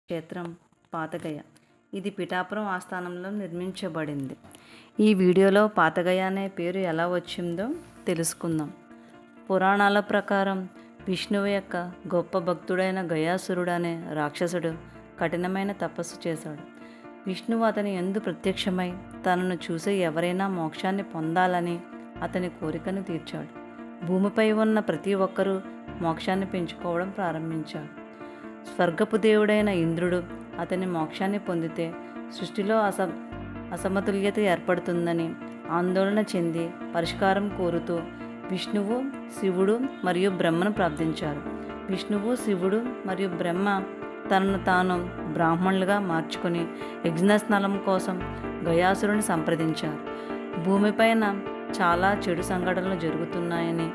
క్షేత్రం పాతగయ. ఇది పిఠాపురం ఆస్థానంలో నిర్మించబడింది. ఈ వీడియోలో పాతగయ అనే పేరు ఎలా వచ్చిందో తెలుసుకుందాం. పురాణాల ప్రకారం విష్ణువు యొక్క గొప్ప భక్తుడైన గయాసురుడు అనే రాక్షసుడు కఠినమైన తపస్సు చేశాడు. విష్ణువు అతని యందు ప్రత్యక్షమై తనను చూసి ఎవరైనా మోక్షాన్ని పొందాలని అతని కోరికను తీర్చాడు. భూమిపై ఉన్న ప్రతి ఒక్కరూ మోక్షాన్ని పెంచుకోవడం ప్రారంభించారు. స్వర్గపు దేవుడైన ఇంద్రుడు అతని మోక్షాన్ని పొందితే సృష్టిలో అసమతుల్యత ఏర్పడుతుందని ఆందోళన చెంది పరిష్కారం కోరుతూ విష్ణువు, శివుడు మరియు బ్రహ్మను ప్రార్థించారు. విష్ణువు, శివుడు మరియు బ్రహ్మ తనను తాను బ్రాహ్మణులుగా మార్చుకొని యజ్ఞస్నానం కోసం గయాసురుని సంప్రదించారు. భూమిపైన చాలా చెడు సంఘటనలు జరుగుతున్నాయని,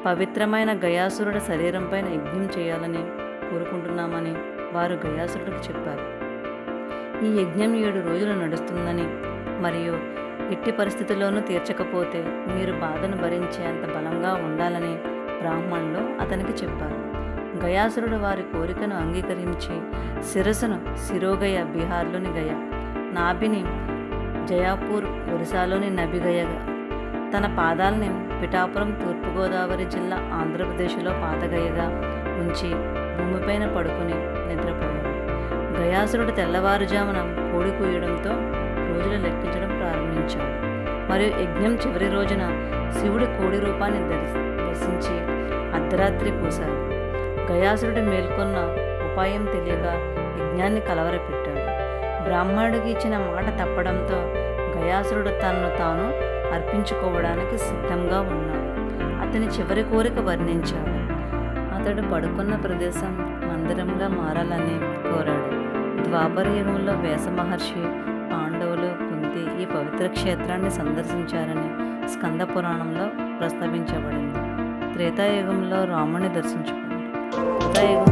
పవిత్రమైన గయాసురుడి శరీరంపైన యజ్ఞం చేయాలని కోరుకుంటున్నామని వారు గయాసురుడికి చెప్పారు. ఈ యజ్ఞం 7 రోజులు నడుస్తుందని మరియు ఎట్టి పరిస్థితుల్లోనూ తీర్చకపోతే మీరు బాధను భరించేంత బలంగా ఉండాలని బ్రాహ్మణులు అతనికి చెప్పారు. గయాసురుడు వారి కోరికను అంగీకరించి శిరస్సును శిరోగయ బీహార్లోని గయ, నాభిని జయాపూర్ ఒరిస్సాలోని నబిగయగా, తన పాదాలని పిఠాపురం తూర్పుగోదావరి జిల్లా ఆంధ్రప్రదేశ్లో పాతగయగా ఉంచి భూమిపైన పడుకుని నిద్రపోయాడు. గయాసురుడు తెల్లవారుజామున కోడి కూయడంతో రోజులు లెక్కించడం ప్రారంభించాడు. మరియు యజ్ఞం చివరి రోజున శివుడి కోడి రూపాన్ని దర్శించి అర్ధరాత్రి కూశాడు. గయాసురుడు మేల్కొన్న ఉపాయం తెలియక యజ్ఞాన్ని కలవరపెట్టాడు. బ్రాహ్మణుడికి ఇచ్చిన మాట తప్పడంతో గయాసురుడు తనను తాను అర్పించుకోవడానికి సిద్ధంగా ఉన్నాడు. అతని చివరి కోరిక వర్ణించాడు. అతడు పడుకున్న ప్రదేశం మందిరంగా మారాలని కోరాడు. ద్వాపర యుగంలో వ్యాస మహర్షి, పాండవులు, కుంతి ఈ పవిత్ర క్షేత్రాన్ని సందర్శించారని స్కంద పురాణంలో ప్రస్తావించబడింది. త్రేతాయుగంలో రాముని దర్శించుకున్నాడు. త్రేతాయుగం